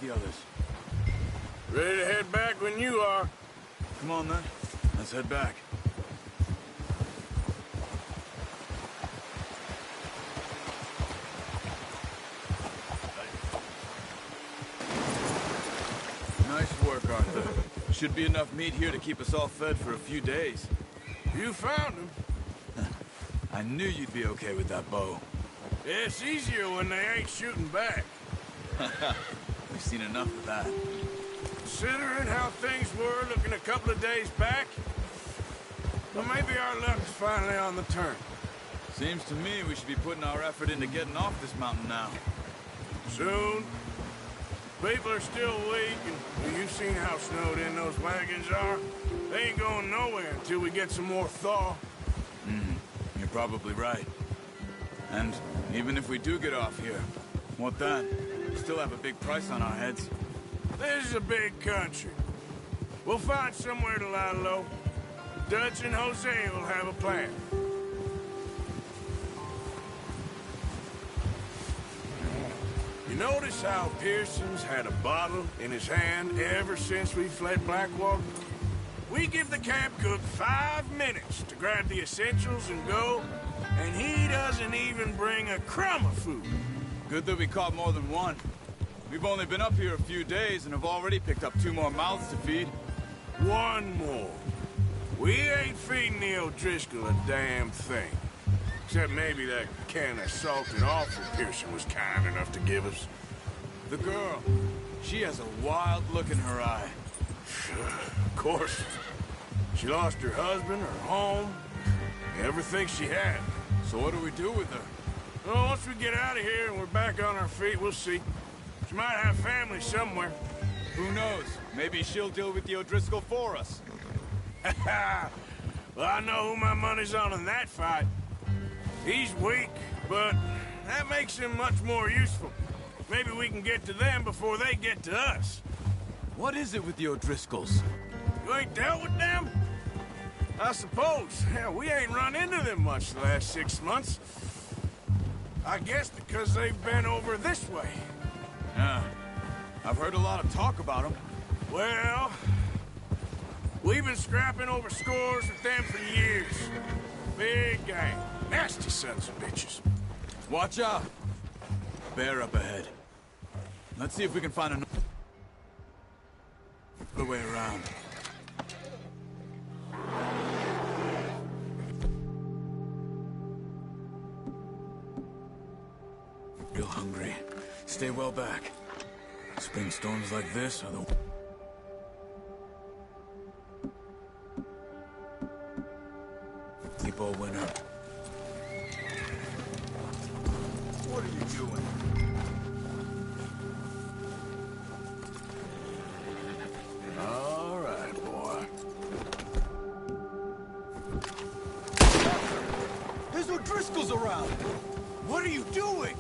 the others? Ready to head back when you are. Come on, then. Let's head back. Nice work, Arthur. Should be enough meat here to keep us all fed for a few days. You found him. I knew you'd be okay with that bow. It's easier when they ain't shooting back. We've seen enough of that. Considering how things were looking a couple of days back, well, maybe our luck's finally on the turn. Seems to me we should be putting our effort into getting off this mountain now. Soon. People are still weak, and you've seen how snowed in those wagons are. They ain't going nowhere until we get some more thaw. You're probably right. And even if we do get off here, what then? We still have a big price on our heads. This is a big country. We'll find somewhere to lie low. Dutch and Jose will have a plan. You notice how Pearson's had a bottle in his hand ever since we fled Blackwater? We give the camp cook 5 minutes to grab the essentials and go, and he doesn't even bring a crumb of food. Good that we caught more than one. We've only been up here a few days and have already picked up 2 more mouths to feed. 1 more. We ain't feeding the O'Driscoll a damn thing. Except maybe that can of salted offal Pearson was kind enough to give us. The girl, she has a wild look in her eye. Of course. She lost her husband, her home, everything she had. So what do we do with her? Well, once we get out of here and we're back on our feet, we'll see. She might have family somewhere. Who knows? Maybe she'll deal with the O'Driscoll for us. Well, I know who my money's on in that fight. He's weak, but that makes him much more useful. Maybe we can get to them before they get to us. What is it with the O'Driscolls? You ain't dealt with them? I suppose. Hell, we ain't run into them much the last 6 months. I guess because they've been over this way. Yeah. I've heard a lot of talk about them. Well, we've been scrapping over scores with them for years. Big gang. Nasty sons of bitches. Watch out. Bear up ahead. Let's see if we can find another way around. Real hungry. Stay well back. Spring storms like this are the... Sleep all winter. What are you doing? All right, boy. There's O'Driscolls around! What are you doing?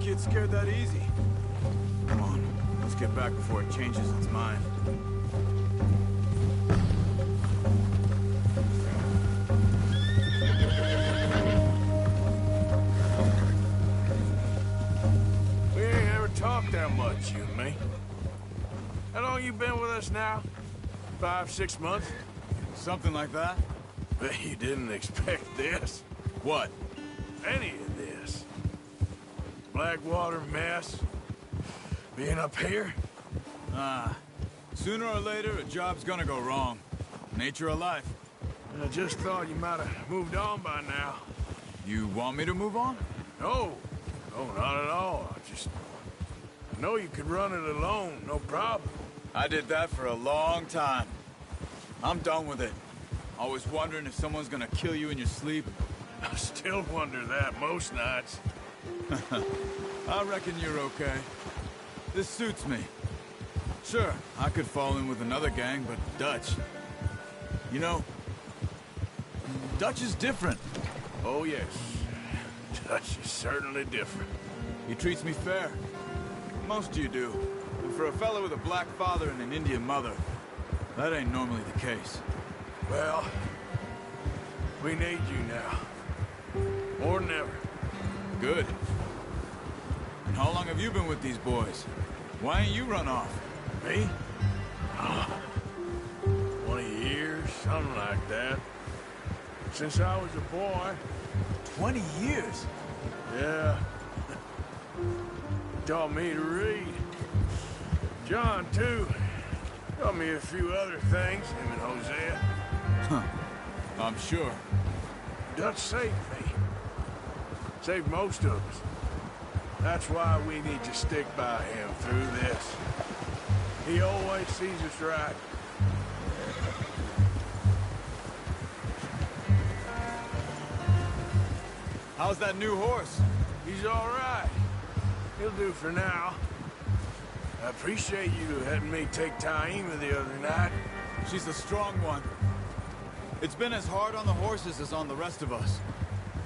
It scared that easy. Come on, let's get back before it changes its mind. We ain't ever talked that much, you and me. How long you been with us now? 5, 6 months? Something like that? Bet you didn't expect this. What? Any of this. Blackwater mess. Being up here? Sooner or later, a job's gonna go wrong. Nature of life. I just thought you might have moved on by now. You want me to move on? No. No, not at all. I know you could run it alone, no problem. I did that for a long time. I'm done with it. Always wondering if someone's gonna kill you in your sleep. I still wonder that most nights. I reckon you're okay. This suits me. Sure, I could fall in with another gang, but Dutch... You know, Dutch is different. Oh, yes. Dutch is certainly different. He treats me fair. Most of you do. And for a fellow with a black father and an Indian mother, that ain't normally the case. Well, we need you now. More than ever. Good. And how long have you been with these boys? Why ain't you run off? Me? 20 years, something like that. Since I was a boy. 20 years? Yeah. Taught me to read. John, too. Taught me a few other things, him and Hosea. Huh. I'm sure. Dutch saved me. Saved most of us. That's why we need to stick by him through this. He always sees us right. How's that new horse? He's all right. He'll do for now. I appreciate you letting me take Taima the other night. She's a strong one. It's been as hard on the horses as on the rest of us.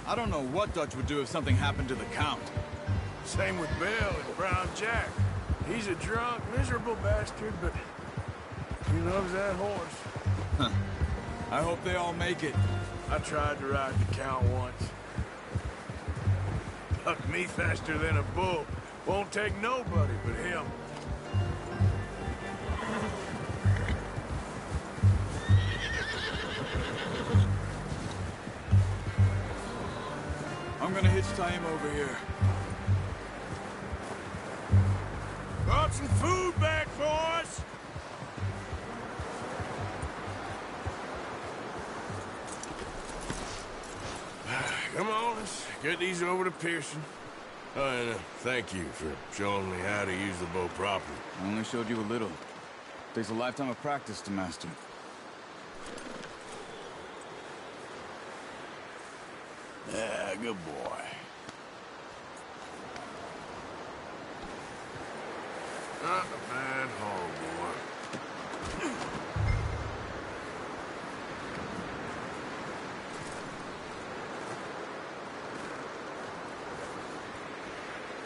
I don't know what Dutch would do if something happened to the Count. Same with Bill and Brown Jack. He's a drunk, miserable bastard, but he loves that horse. Huh. I hope they all make it. I tried to ride the Count once. Bucked me faster than a bull. Won't take nobody but him. I'm gonna hitch Taima over here. Brought some food back for us. Come on, let's get these over to Pearson. Oh, and thank you for showing me how to use the bow properly. I only showed you a little. Takes a lifetime of practice to master. Yeah, good boy. Not a bad haul, boy.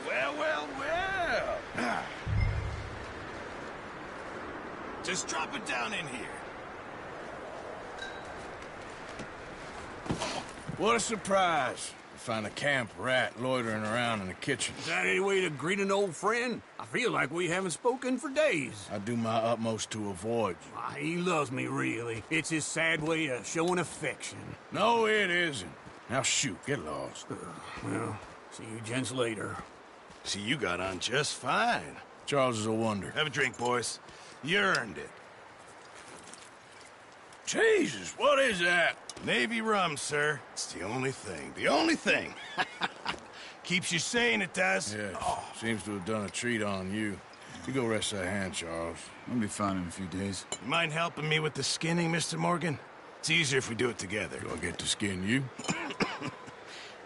Well. Just drop it down in here. What a surprise to find a camp rat loitering around in the kitchen. Is that any way to greet an old friend? I feel like we haven't spoken for days. I do my utmost to avoid you. Ah, he loves me, really. It's his sad way of showing affection. No, it isn't. Now shoot, get lost. Well, see you gents later. See, you got on just fine. Charles is a wonder. Have a drink, boys. You earned it. Jesus, what is that? Navy rum, sir. It's the only thing. The only thing. Keeps you sane, it does. Yeah, seems to have done a treat on you. You go rest that hand, Charles. I'll be fine in a few days. You mind helping me with the skinning, Mr. Morgan? It's easier if we do it together. Do I get to skin you?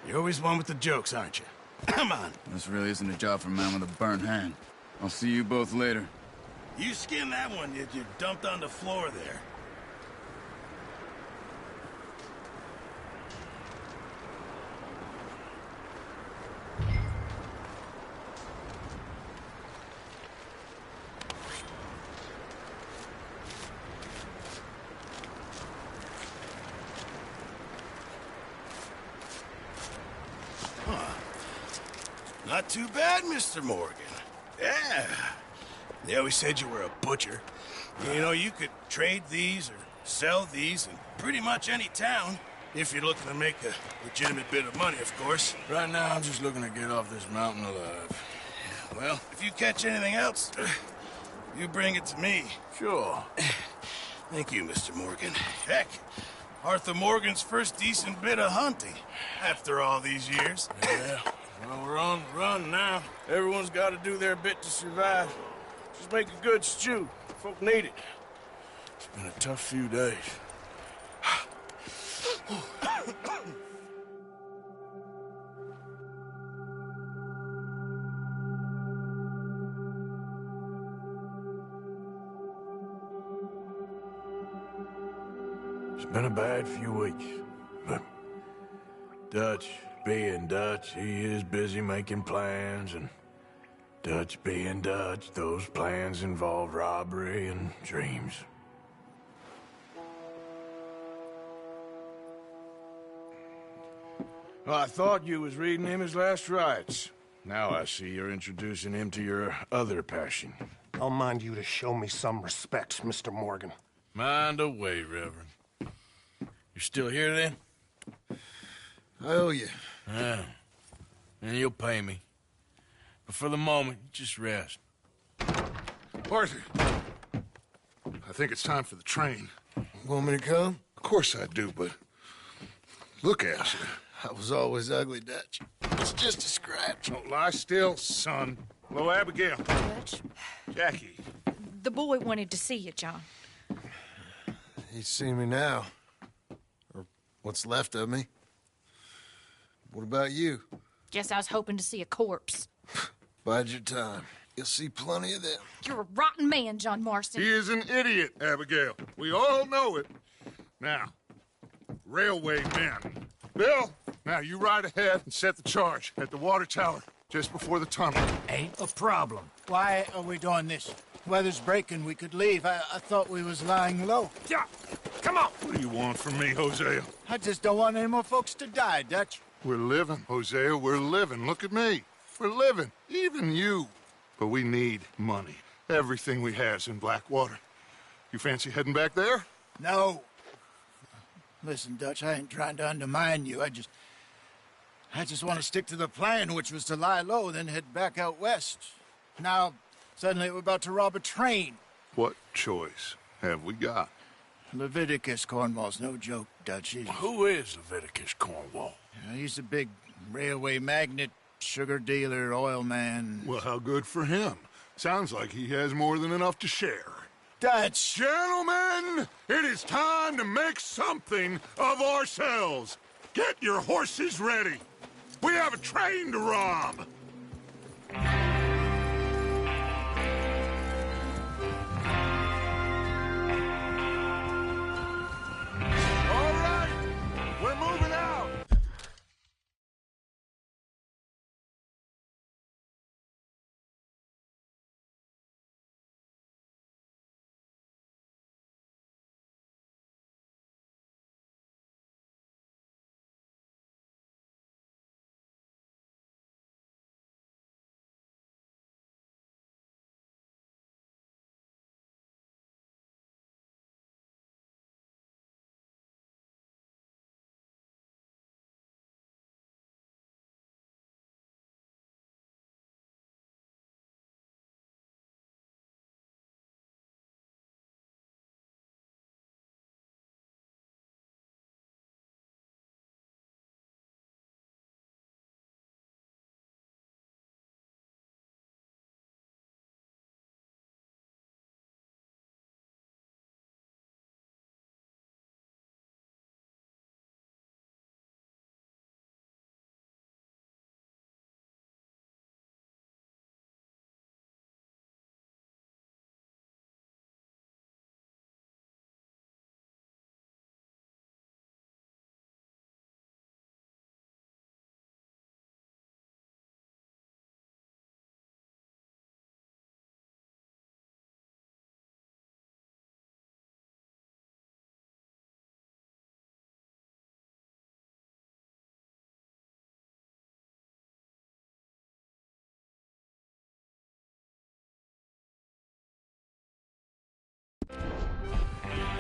You're always one with the jokes, aren't you? Come on. This really isn't a job for a man with a burnt hand. I'll see you both later. You skin that one that you dumped on the floor there. Not too bad, Mr. Morgan. Yeah. They always said you were a butcher. You know, you could trade these or sell these in pretty much any town, if you're looking to make a legitimate bit of money, of course. Right now, I'm just looking to get off this mountain alive. Well, if you catch anything else, you bring it to me. Sure. Thank you, Mr. Morgan. Heck, Arthur Morgan's first decent bit of hunting, after all these years. Yeah. Well, we're on the run now. Everyone's got to do their bit to survive. Just make a good stew. Folk need it. It's been a tough few days. It's been a bad few weeks, but Dutch being Dutch, he is busy making plans, and Dutch being Dutch, those plans involve robbery and dreams. Well, I thought you was reading him his last rites. Now I see you're introducing him to your other passion. I'll mind you to show me some respect, Mr. Morgan. Mind away, Reverend. You're still here, then? I owe you. Yeah. And you'll pay me. But for the moment, just rest. Arthur, I think it's time for the train. Want me to come? Of course I do, but look at you. I was always ugly, Dutch. It's just a scratch. Don't lie still, son. Hello, Abigail. Dutch, Jackie. the boy wanted to see you, John. He's seen me now. Or what's left of me. What about you? Guess I was hoping to see a corpse. Bide your time. You'll see plenty of them. You're a rotten man, John Marston. He is an idiot, Abigail. We all know it. Now, railway men. Bill, now you ride ahead and set the charge at the water tower just before the tunnel. Ain't a problem. Why are we doing this? Weather's breaking. We could leave. I thought we was lying low. Yeah, come on. What do you want from me, Hosea? I just don't want any more folks to die, Dutch. We're living, Hosea. We're living. Look at me. We're living. Even you. But we need money. Everything we has in Blackwater. You fancy heading back there? No. Listen, Dutch, I ain't trying to undermine you. I just want to stick to the plan, which was to lie low, then head back out west. Now, suddenly we're about to rob a train. What choice have we got? Leviticus Cornwall's no joke, Dutch. Who is Leviticus Cornwall? He's a big railway magnate, sugar dealer, oil man. Well, how good for him. Sounds like he has more than enough to share. Dutch! Gentlemen, it is time to make something of ourselves. Get your horses ready. We have a train to rob. All right, we're moving out.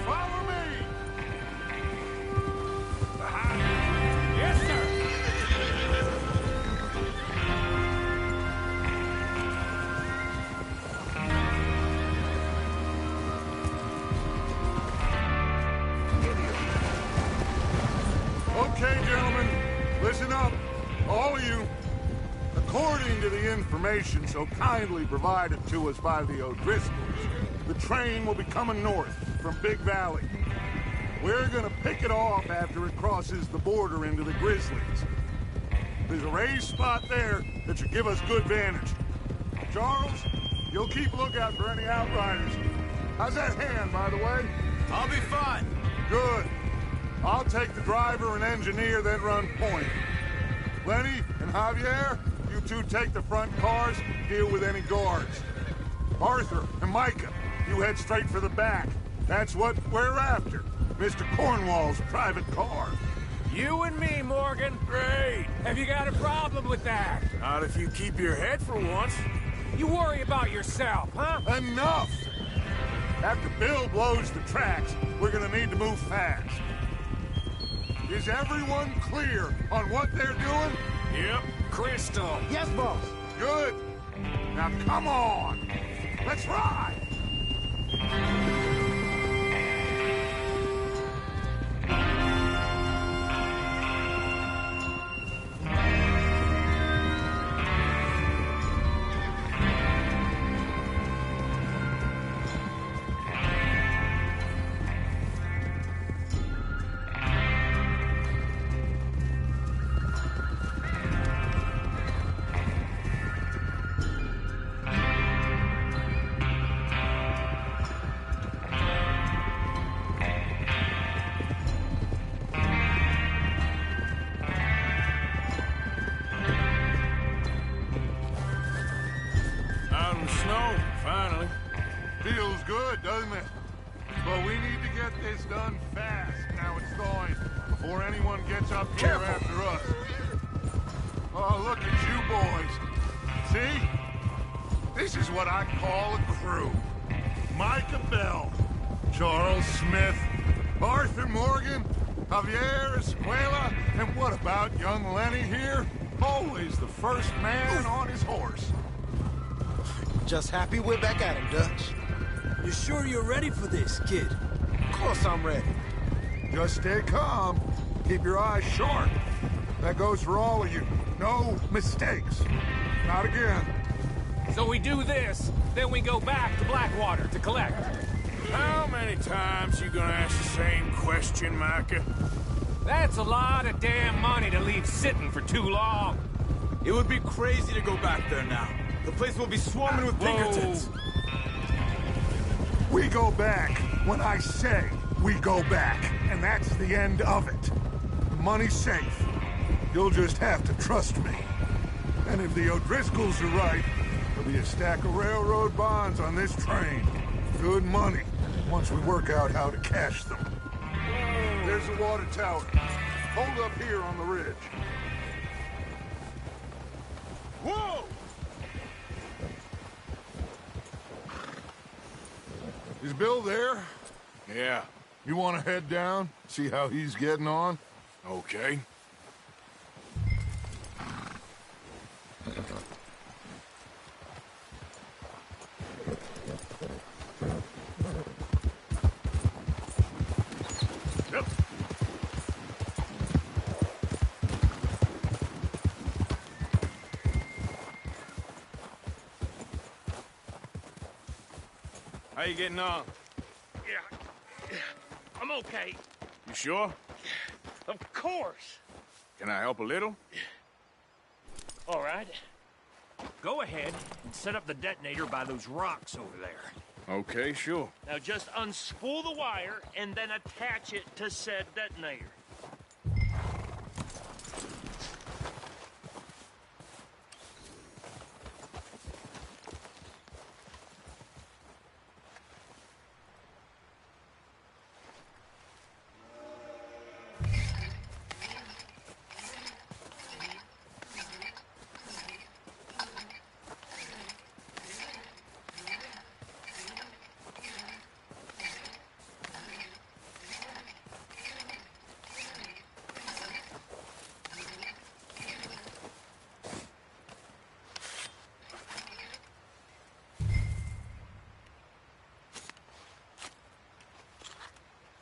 Follow me! Yes, sir! Okay, gentlemen, listen up, all of you. According to the information so kindly provided to us by the O'Driscolls, the train will be coming north from Big Valley. We're gonna pick it off after it crosses the border into the Grizzlies. There's a raised spot there that should give us good vantage. Charles, you'll keep lookout for any outriders. How's that hand, by the way? I'll be fine. Good. I'll take the driver and engineer, then run point. Lenny and Javier, you two take the front cars, deal with any guards. Arthur and Micah, you head straight for the back. That's what we're after. Mr. Cornwall's private car. You and me, Morgan. Great. Have you got a problem with that? Not if you keep your head for once. You worry about yourself, huh? Enough! After Bill blows the tracks, we're gonna need to move fast. Is everyone clear on what they're doing? Yep. Crystal. Yes, boss. Good. Now come on. Let's ride. Out in the snow, finally. Feels good, doesn't it? But we need to get this done fast, now it's thawing, before anyone gets up here after us. Oh, look at you boys. See? This is what I call a crew. Micah Bell, Charles Smith, Arthur Morgan, Javier Escuela, and what about young Lenny here? Always the first man on his horse. Just happy we're back at him, Dutch. You sure you're ready for this, kid? Of course I'm ready. Just stay calm. Keep your eyes sharp. That goes for all of you. No mistakes. Not again. So we do this, then we go back to Blackwater to collect. How many times you gonna ask the same question, Micah? That's a lot of damn money to leave sitting for too long. It would be crazy to go back there now. The place will be swarming with Pinkertons. We go back when I say we go back, and that's the end of it. The money's safe. You'll just have to trust me. And if the O'Driscolls are right, there'll be a stack of railroad bonds on this train. Good money, once we work out how to cash them. There's the water tower. Hold up here on the ridge. Whoa! Is Bill there? Yeah. You want to head down, see how he's getting on? Okay. Yep. How you getting on? Yeah, I'm okay. You sure? Of course. Can I help a little? All right. Go ahead and set up the detonator by those rocks over there. Okay, sure. Now just unspool the wire and then attach it to said detonator.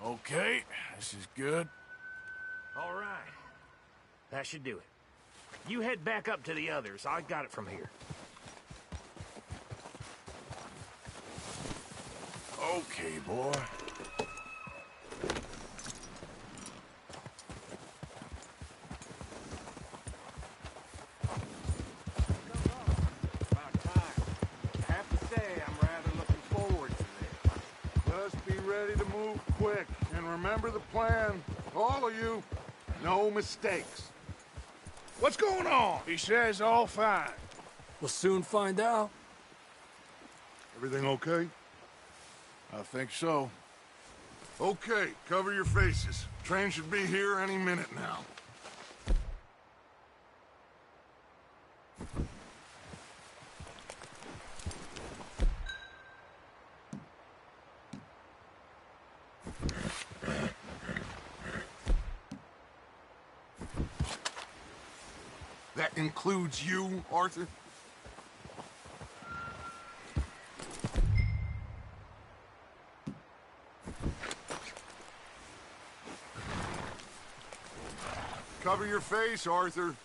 Okay, this is good. All right. That should do it. You head back up to the others. I got it from here. Okay, boy. About time. I have to say, I'm rather looking forward to this. Just be ready to move quick, and remember the plan. All of you, no mistakes. What's going on? He says all fine. We'll soon find out. Everything okay? I think so. Okay, cover your faces. Train should be here any minute now. That includes you, Arthur? Cover your face, Arthur.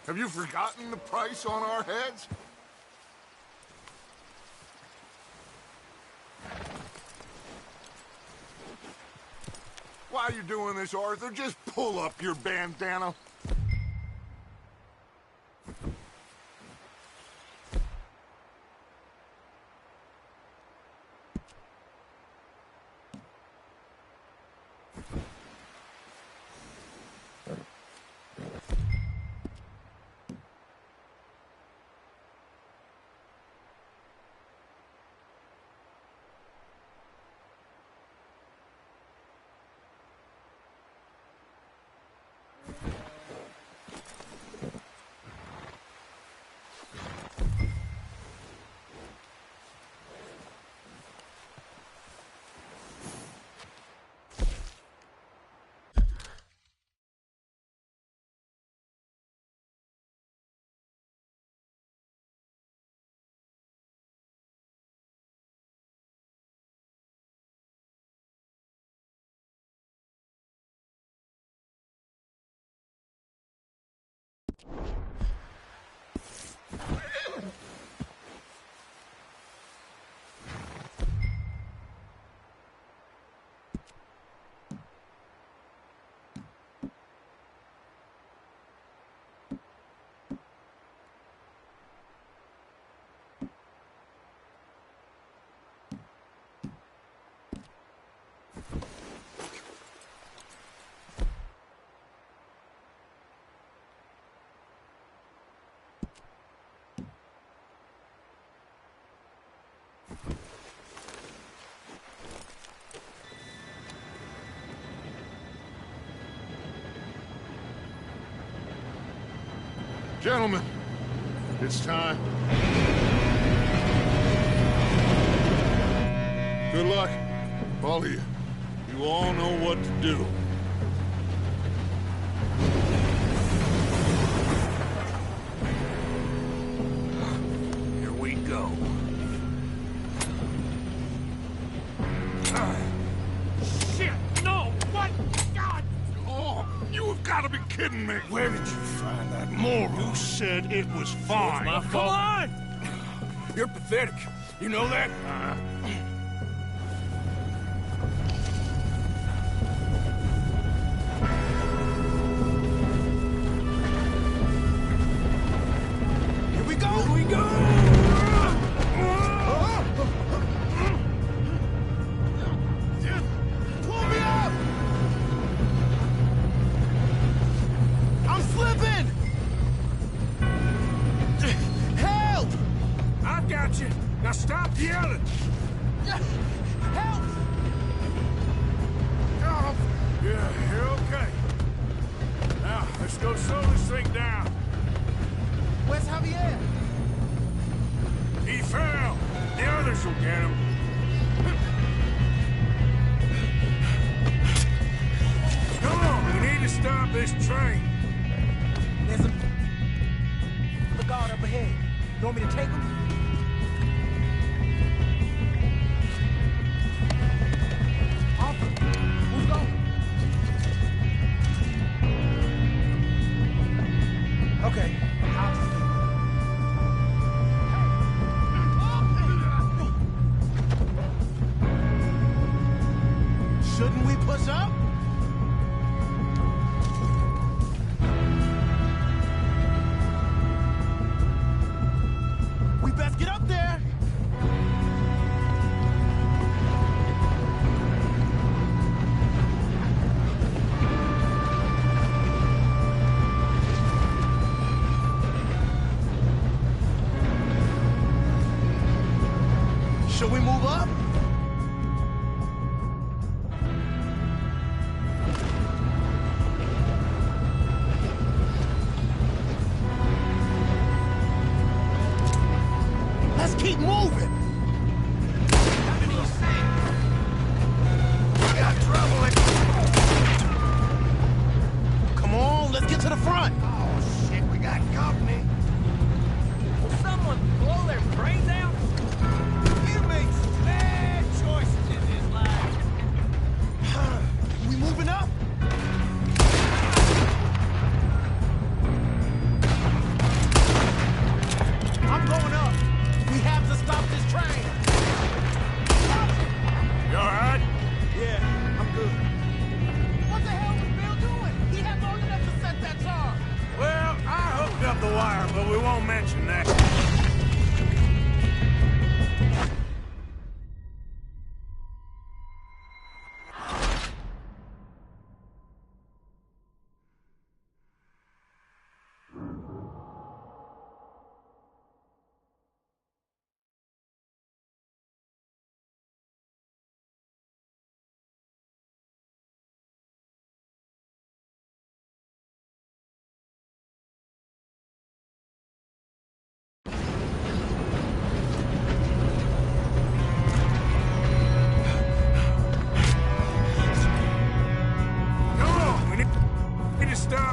Have you forgotten the price on our heads? While you're doing this, Arthur, just pull up your bandana. Gentlemen, it's time. Good luck, all of you. You all know what to do. Here we go. Shit! No! What? God! Oh, you have got to be kidding me. Where did you find that moron? You said it was fine. My Come fault. on! You're pathetic. You know that? Here we go! Here we go! Pull me up! I'm slipping! Help! I got you. Now stop yelling. Help! Yeah, you're okay. Now, let's go slow this thing down. Where's Javier? He fell. The others will get him. Come on, we need to stop this train. There's a guard up ahead. You want me to take him? Officer, who's going? Okay, I'll just leave. Shouldn't we push up?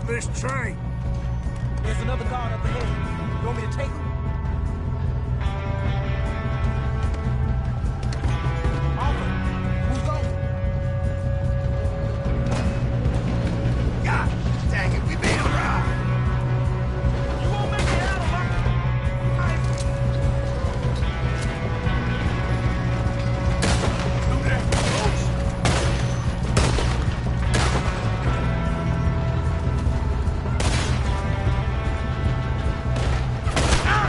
stop this train. There's another guard up ahead. You want me to take him? Officer, who's going? God dang it, we made a ride. You won't make it out alive. Who there, folks? Ah!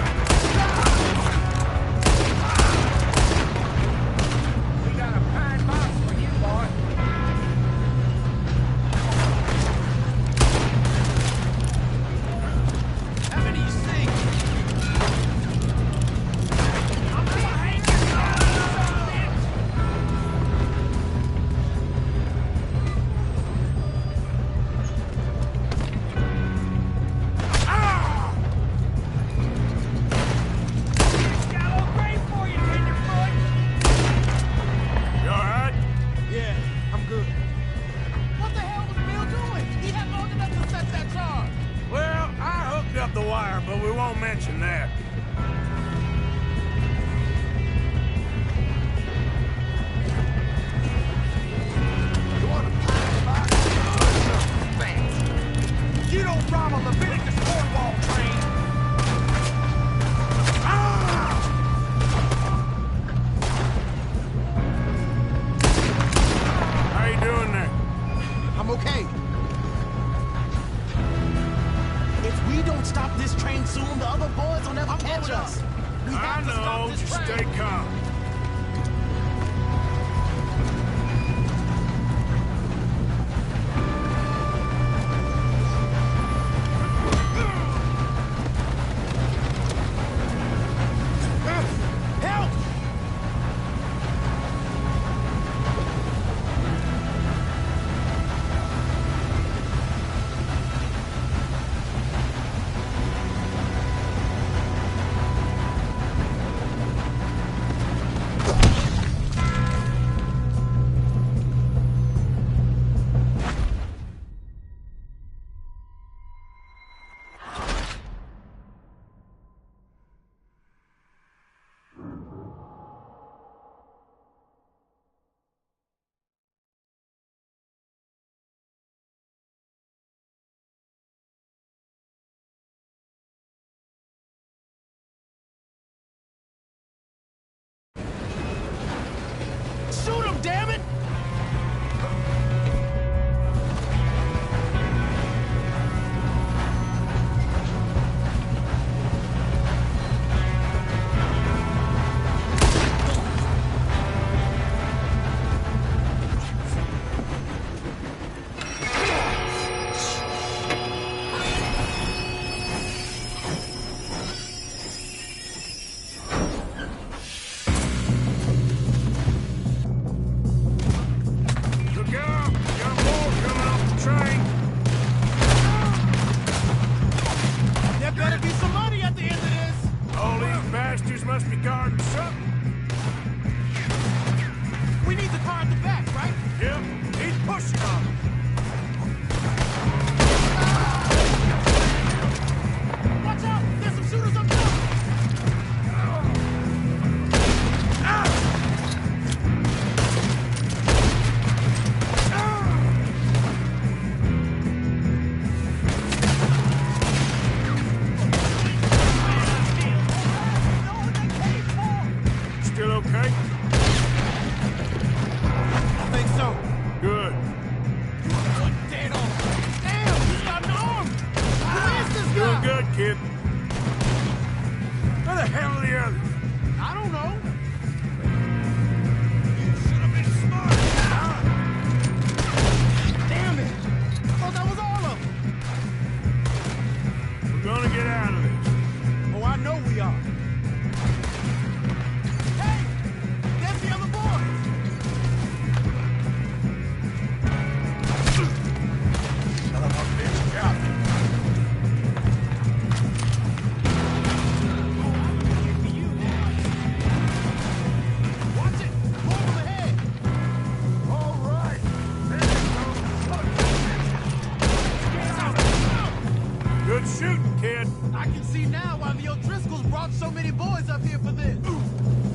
can see now why the O'Driscolls brought so many boys up here for this.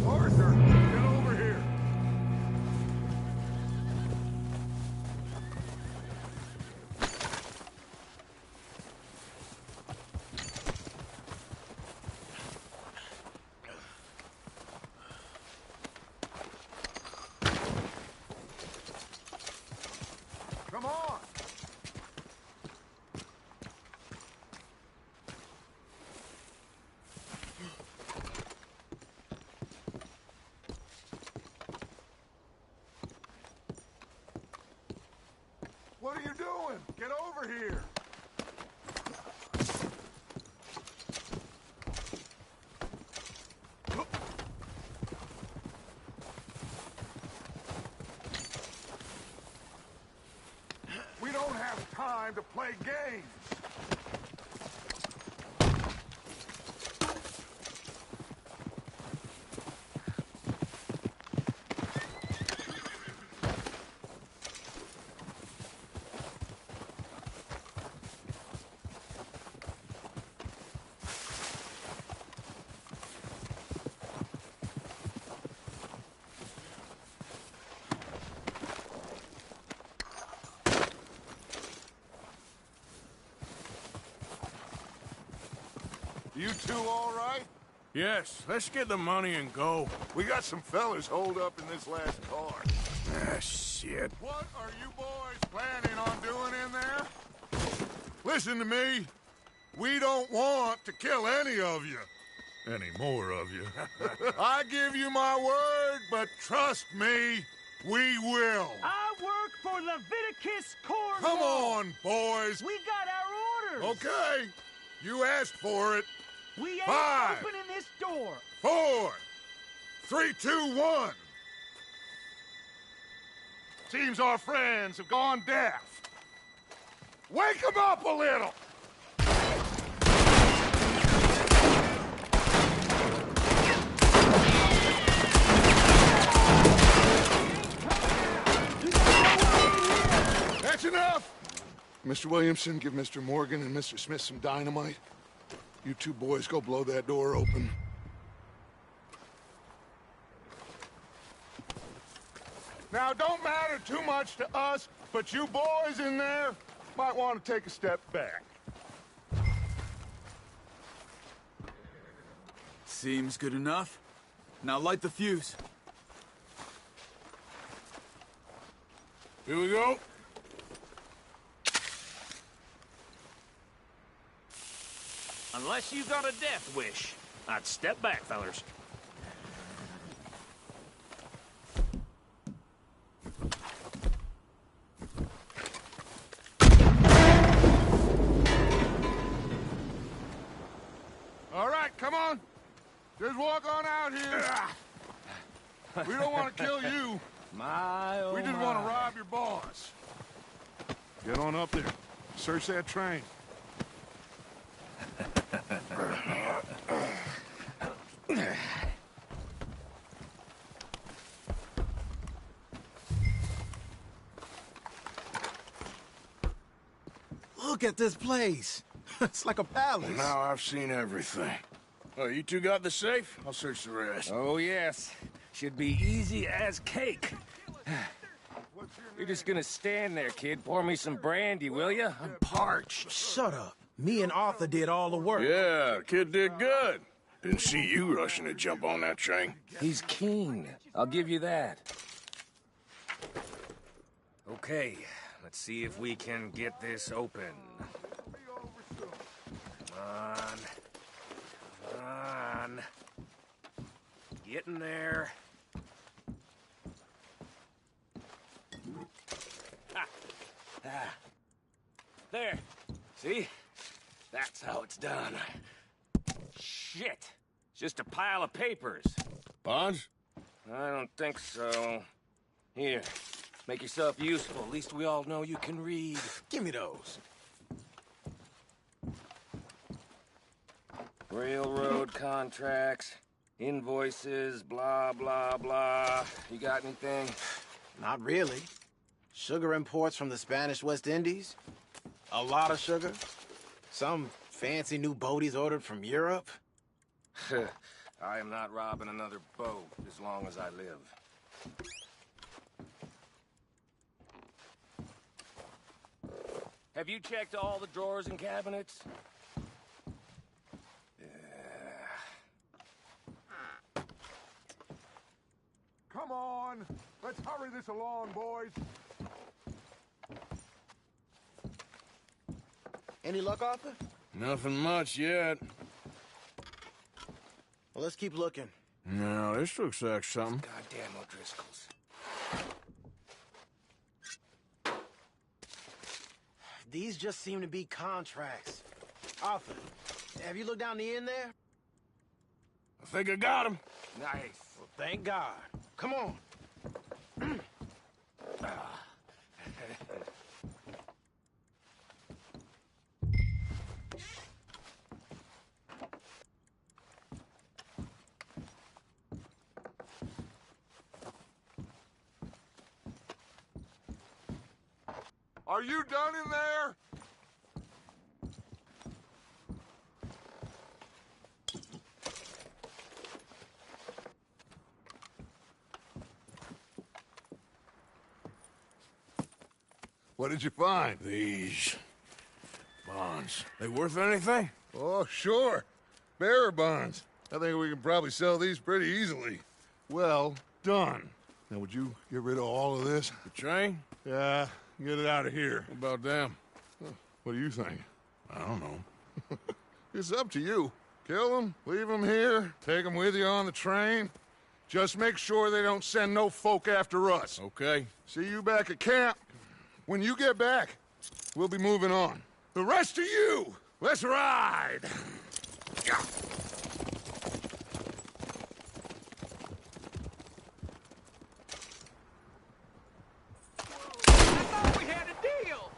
Arthur, get over here. Come on. What are you doing? Get over here. We don't have time to play games. You two all right? Yes, let's get the money and go. We got some fellas holed up in this last car. Ah, shit. What are you boys planning on doing in there? Listen to me. We don't want to kill any of you. Any more of you. I give you my word, but trust me, we will. I work for Leviticus Cornwall. Come on, boys. We got our orders. Okay. You asked for it. We ain't 5, opening this door. 4, 3, 2, 1. Seems our friends have gone deaf. Wake them up a little! That's enough! Mr. Williamson, give Mr. Morgan and Mr. Smith some dynamite. You two boys go blow that door open. Now, don't matter too much to us, but you boys in there might want to take a step back. Seems good enough. Now light the fuse. Here we go. Unless you got a death wish, I'd step back, fellers. All right, come on. Just walk on out here. We don't want to kill you. My, oh We just want to rob your boss. Get on up there. Search that train. Look at this place. It's like a palace. Well, now I've seen everything. Oh, you two got the safe? I'll search the rest. Oh, yes. Should be easy as cake. You're just gonna stand there, kid. Pour me some brandy, will you? I'm parched. Shut up. Me and Arthur did all the work. Yeah, kid did good. Didn't see you rushing to jump on that train. He's keen. I'll give you that. Okay, let's see if we can get this open. Come on. Come on. Getting there. Ah. There. See? That's how it's done. Shit. It's just a pile of papers. Bonds? I don't think so. Here. Make yourself useful. At least we all know you can read. Give me those. Railroad contracts, invoices, blah, blah, blah. You got anything? Not really. Sugar imports from the Spanish West Indies. A lot of sugar. Some fancy new boat he's ordered from Europe? I am not robbing another boat as long as I live. Have you checked all the drawers and cabinets? Come on, let's hurry this along, boys. Any luck, Arthur? Nothing much yet. Well, let's keep looking. No, this looks like something. Goddamn O'Driscolls. These just seem to be contracts. Arthur, have you looked down the end there? I think I got him. Nice. Well, thank God. Come on. Are you done in there? What did you find? These bonds. They worth anything? Oh, sure. Bearer bonds. I think we can probably sell these pretty easily. Well done. Now, would you get rid of all of this? The train? Yeah, get it out of here. What about them? What do you think? I don't know. It's up to you. Kill them, leave them here, take them with you on the train. Just make sure they don't send no folk after us. Okay. See you back at camp. When you get back, we'll be moving on. The rest of you, let's ride! I thought we had a deal!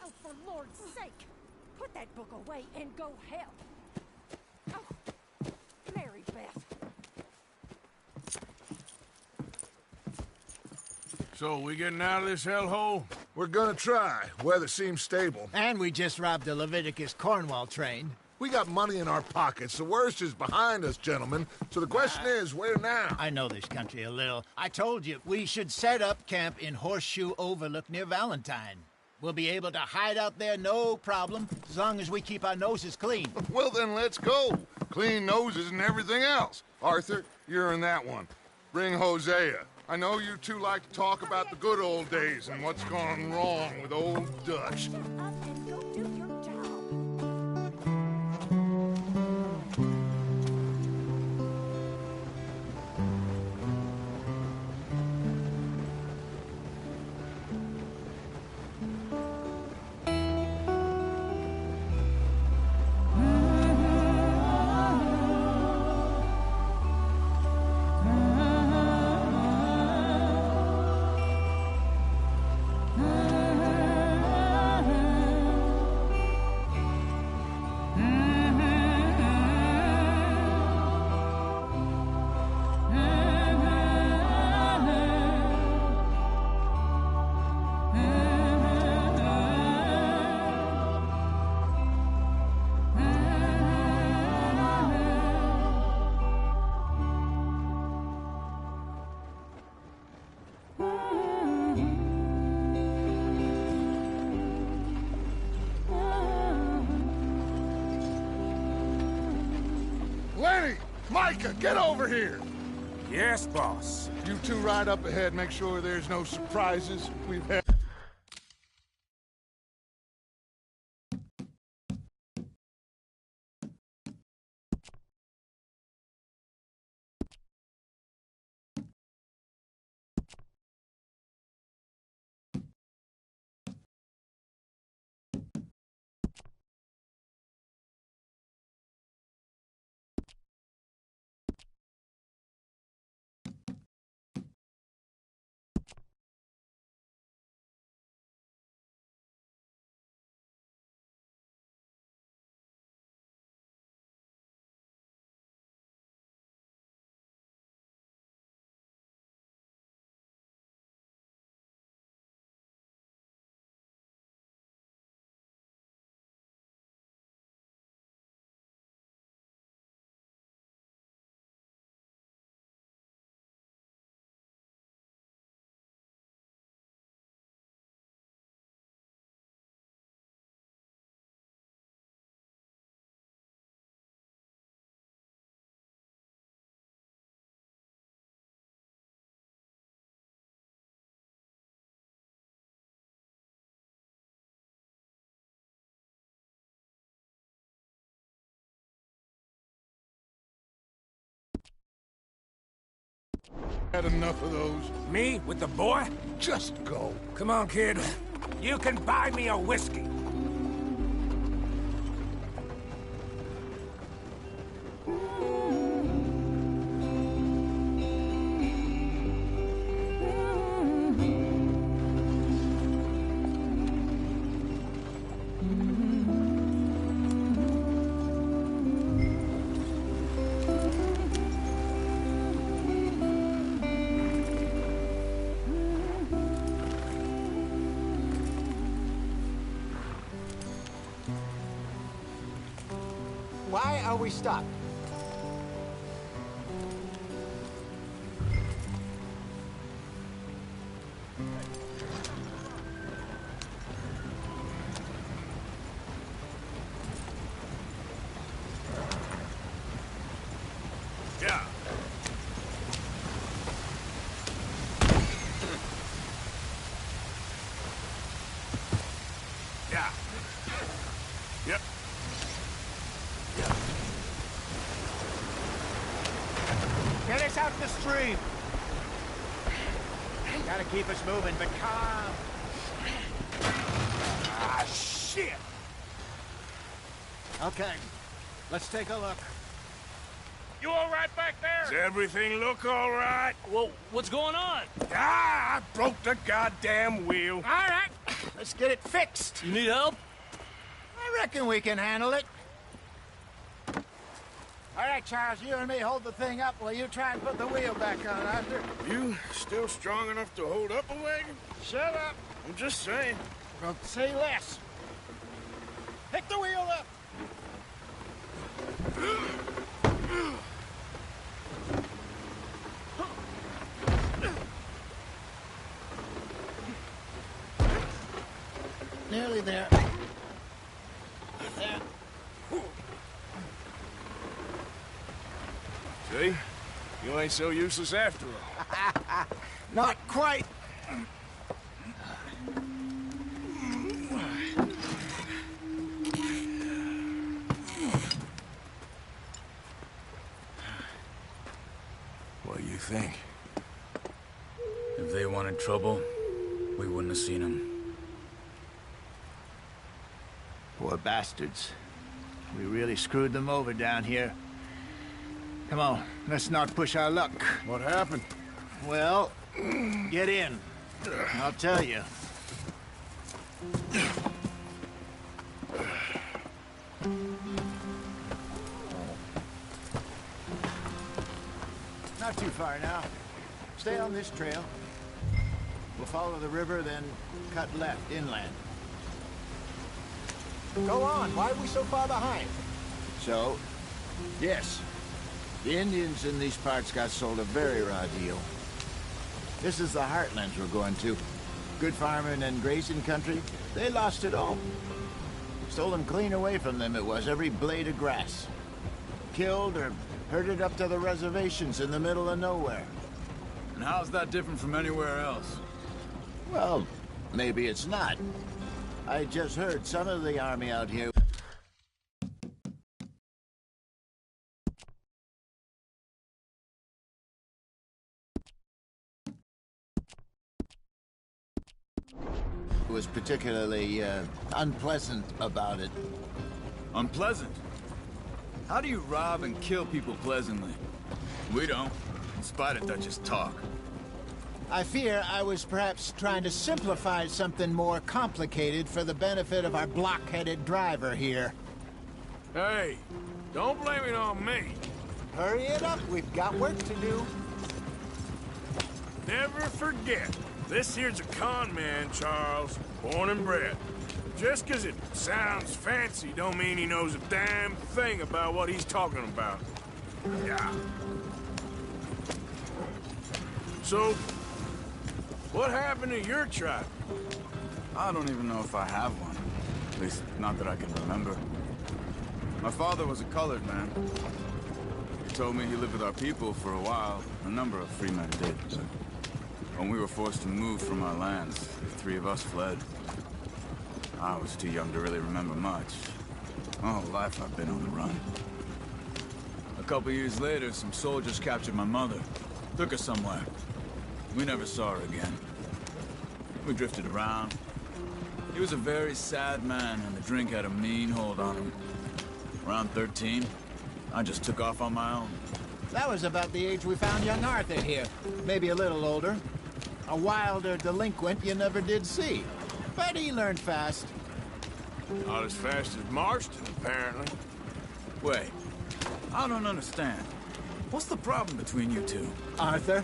Oh, for Lord's sake! Put that book away and go help! Oh, Mary Beth. So, we getting out of this hellhole? We're gonna try. Weather seems stable. And we just robbed the Leviticus Cornwall train. We got money in our pockets. The worst is behind us, gentlemen. So the question is, where now? I know this country a little. I told you, we should set up camp in Horseshoe Overlook near Valentine. We'll be able to hide out there no problem, as long as we keep our noses clean. Well, then let's go. Clean noses and everything else. Arthur, you're in that one. Bring Hosea. I know you two like to talk about the good old days and what's gone wrong with old Dutch. Up and go do your job. Micah, get over here! Yes, boss. You two ride up ahead, make sure there's no surprises. We've had... Had enough of those. Me with the boy? Just go. Come on, kid. You can buy me a whiskey. Why are we stopped? Yeah. Yeah. Yep. Get us out the stream. Gotta keep us moving, but calm. Ah, shit! Okay, let's take a look. You all right back Does there? everything look all right? Well, what's going on? Ah, I broke the goddamn wheel. All right, let's get it fixed. You need help? I reckon we can handle it. All right, Charles, you and me hold the thing up while you try and put the wheel back on, Arthur. You still strong enough to hold up a wagon? Shut up. I'm just saying. Well, say less. Pick the wheel up. Nearly there. There. See? You ain't so useless after all. Not quite. What do you think? If they wanted trouble, we wouldn't have seen them. Poor bastards. We really screwed them over down here. Come on, let's not push our luck. What happened? Well, get in. I'll tell you. Not too far now. Stay on this trail. We'll follow the river, then cut left inland. Go on. Why are we so far behind? So, yes, the Indians in these parts got sold a very raw deal. This is the heartlands we're going to. Good farming and grazing country, they lost it all. Stolen clean away from them it was, every blade of grass. Killed or Herded up to the reservations in the middle of nowhere. And how's that different from anywhere else? Well, maybe it's not. I just heard some of the army out here was particularly unpleasant about it. Unpleasant? How do you rob and kill people pleasantly? We don't, in spite of Dutch's talk. I fear I was perhaps trying to simplify something more complicated for the benefit of our block-headed driver here. Hey, don't blame it on me. Hurry it up, we've got work to do. Never forget, this here's a con man, Charles, born and bred. Just 'cause it sounds fancy don't mean he knows a damn thing about what he's talking about. Yeah. So, what happened to your tribe? I don't even know if I have one. At least, not that I can remember. My father was a colored man. He told me he lived with our people for a while. A number of free men did. But when we were forced to move from our lands, the three of us fled. I was too young to really remember much. My whole life I've been on the run. A couple years later, some soldiers captured my mother. Took her somewhere. We never saw her again. We drifted around. He was a very sad man, and the drink had a mean hold on him. Around 13, I just took off on my own. That was about the age we found young Arthur here. Maybe a little older. A wilder delinquent you never did see. But he learned fast. Not as fast as Marston, apparently. Wait, I don't understand. What's the problem between you two? Arthur?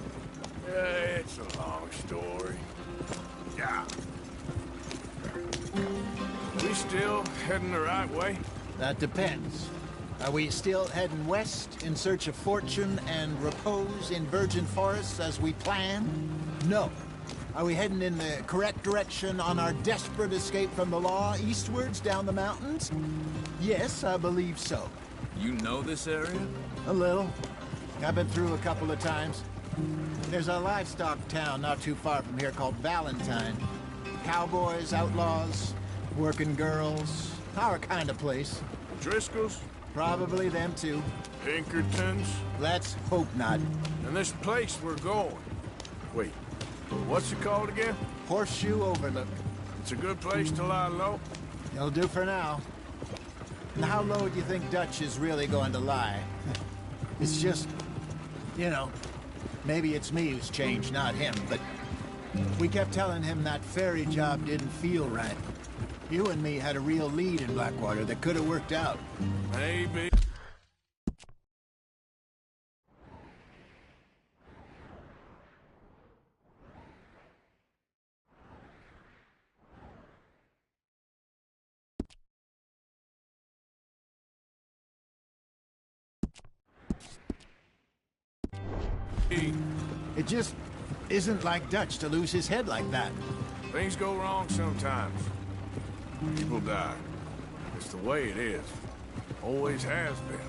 It's a long story. Yeah. We still heading the right way? That depends. Are we still heading west in search of fortune and repose in virgin forests as we planned? No. Are we heading in the correct direction on our desperate escape from the law eastwards down the mountains? Yes, I believe so. You know this area? A little. I've been through a couple of times. There's a livestock town not too far from here called Valentine. Cowboys, outlaws, working girls, our kind of place. Driscoll's? Probably them too. Pinkertons? Let's hope not. And this place we're going. Wait, what's it called again? Horseshoe Overlook. It's a good place to lie low? It'll do for now. And how low do you think Dutch is really going to lie? It's just, you know, maybe it's me who's changed, not him, but we kept telling him that ferry job didn't feel right. You and me had a real lead in Blackwater that could have worked out. Maybe. It just isn't like Dutch to lose his head like that. Things go wrong sometimes. People die. It's the way it is. Always has been.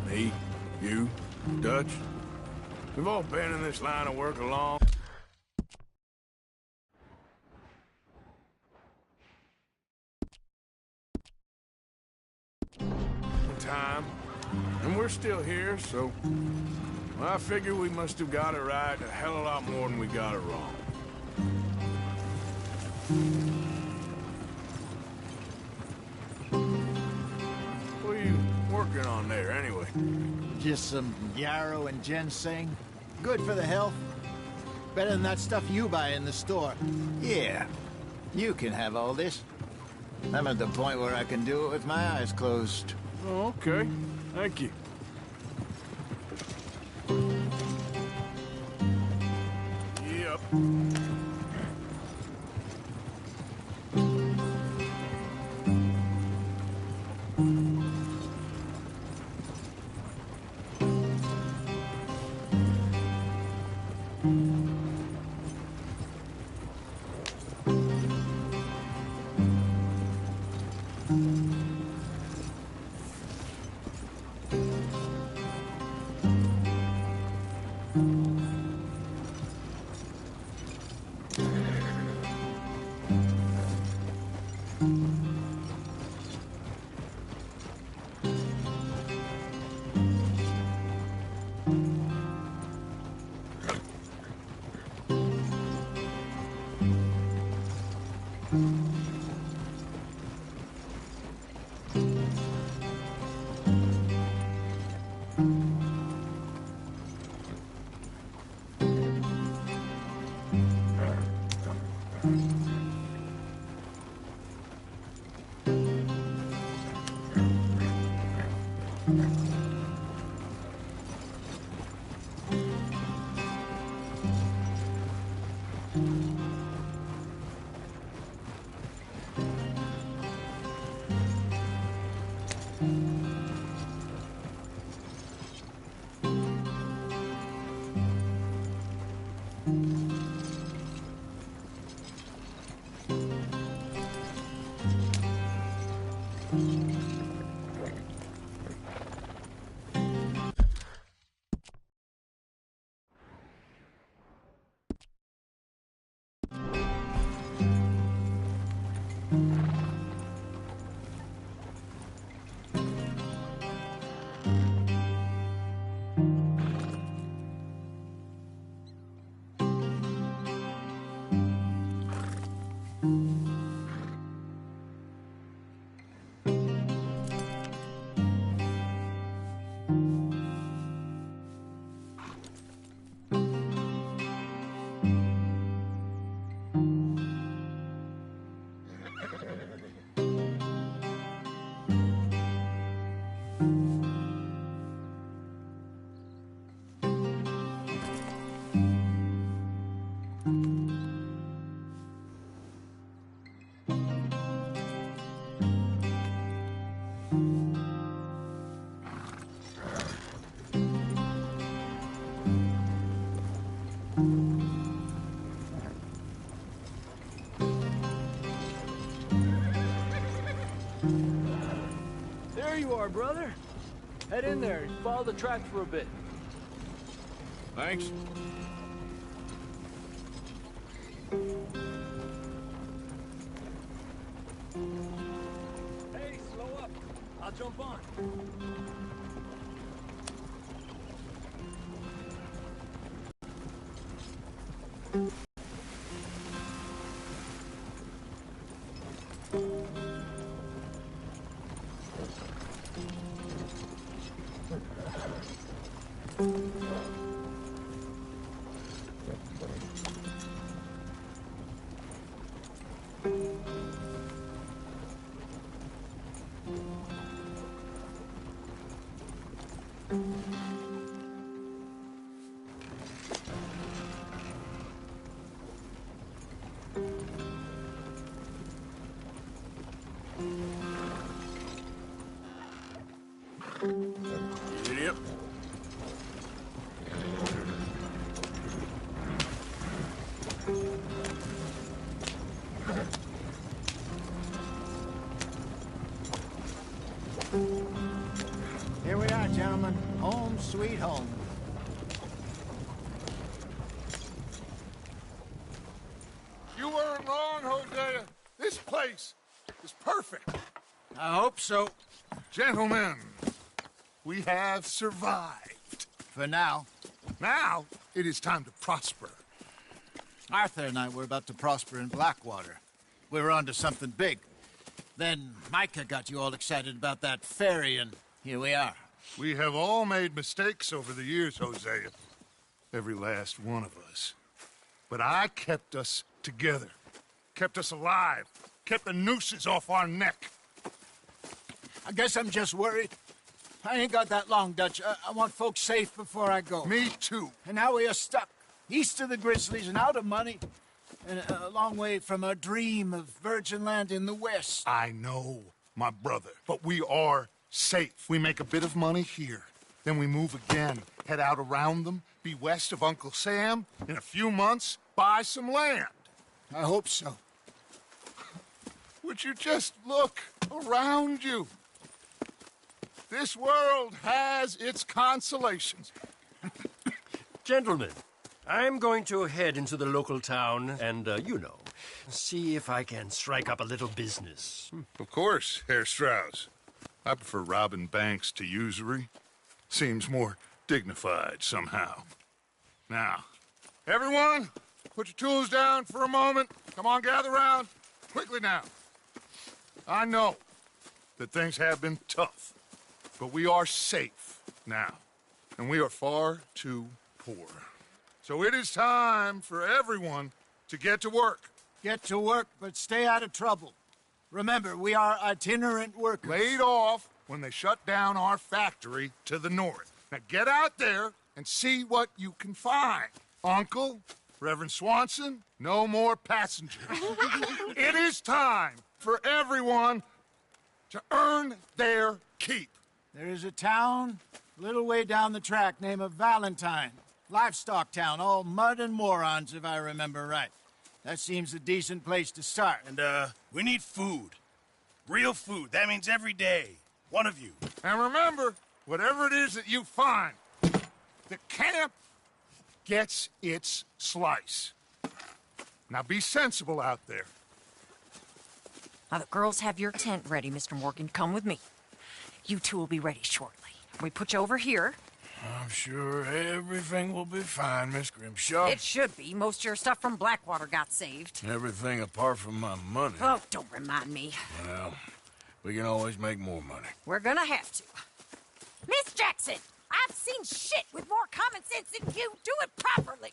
Me, you, Dutch. We've all been in this line of work a long time. And we're still here, so well, I figure we must have got it right a hell of a lot more than we got it wrong. What are you working on there, anyway? Just some yarrow and ginseng. Good for the health. Better than that stuff you buy in the store. Yeah, you can have all this. I'm at the point where I can do it with my eyes closed. Oh, okay. Thank you. Yep. There you are, brother. Head in there and follow the tracks for a bit. Thanks. Hey, slow up. I'll jump on. Yep. Here we are, gentlemen. Home sweet home. You weren't wrong, Hosea. This place is perfect. I hope so. Gentlemen, we have survived. For now. Now, it is time to prosper. Arthur and I were about to prosper in Blackwater. We were on to something big. Then Micah got you all excited about that ferry, and here we are. We have all made mistakes over the years, Hosea. Every last one of us. But I kept us together. Kept us alive. Kept the nooses off our neck. I guess I'm just worried. I ain't got that long, Dutch. I want folks safe before I go. Me too. And now we are stuck, east of the Grizzlies and out of money, and a long way from our dream of virgin land in the west. I know, my brother, but we are safe. We make a bit of money here, then we move again, head out around them, be west of Uncle Sam, in a few months, buy some land. I hope so. Would you just look around you? This world has its consolations. Gentlemen, I'm going to head into the local town and, see if I can strike up a little business. Of course, Herr Strauss. I prefer robbing banks to usury. Seems more dignified somehow. Now, everyone, put your tools down for a moment. Come on, gather round. Quickly now. I know that things have been tough. But we are safe now, and we are far too poor. So it is time for everyone to get to work. Get to work, but stay out of trouble. Remember, we are itinerant workers. Laid off when they shut down our factory to the north. Now get out there and see what you can find. Uncle, Reverend Swanson, no more passengers. It is time for everyone to earn their keep. There is a town a little way down the track named Valentine. Livestock town, all mud and morons, if I remember right. That seems a decent place to start. And, we need food. Real food. That means every day. One of you. And remember, whatever it is that you find, the camp gets its slice. Now be sensible out there. Now the girls have your tent ready, Mr. Morgan. Come with me. You two will be ready shortly. We put you over here. I'm sure everything will be fine, Miss Grimshaw. It should be. Most of your stuff from Blackwater got saved. Everything apart from my money. Oh, don't remind me. Well, we can always make more money. We're gonna have to. Miss Jackson, I've seen shit with more common sense than you. Do it properly.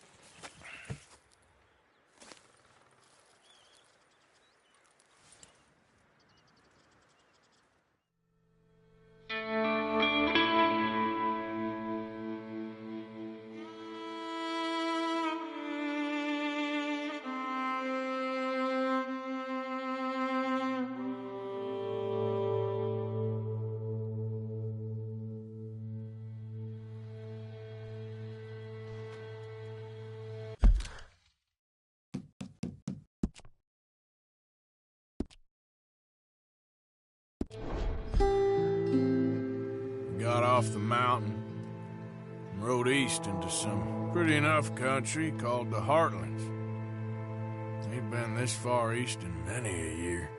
Got off the mountain and rode east into some pretty enough country called the Heartlands. Ain't been this far east in many a year.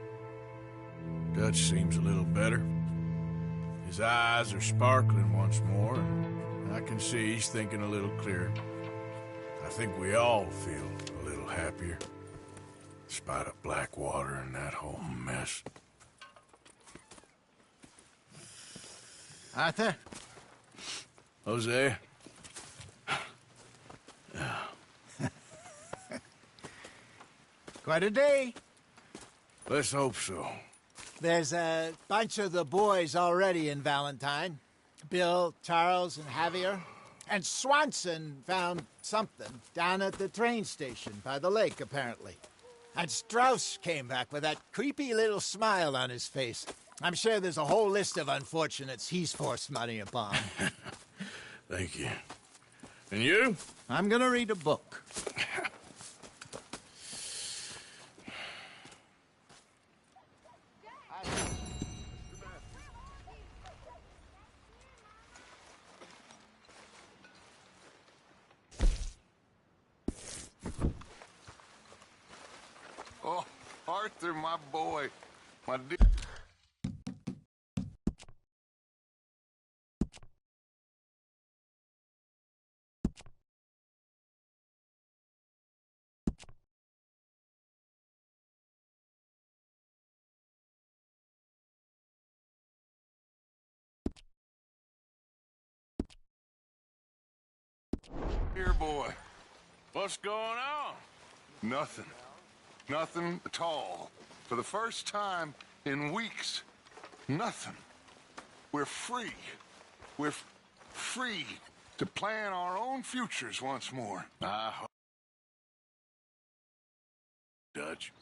Dutch seems a little better. His eyes are sparkling once more, and I can see he's thinking a little clearer. I think we all feel a little happier, in spite of Blackwater and that whole mess. Arthur? Jose? Quite a day. Let's hope so. There's a bunch of the boys already in Valentine. Bill, Charles, and Javier. And Swanson found something down at the train station by the lake, apparently. And Strauss came back with that creepy little smile on his face. I'm sure there's a whole list of unfortunates he's forced money upon. Thank you. And you? I'm gonna read a book. Oh, Arthur, my boy. My dear. Here, boy. What's going on? Nothing. Nothing at all. For the first time in weeks, nothing. We're free. We're free to plan our own futures once more. I hope, Dutch.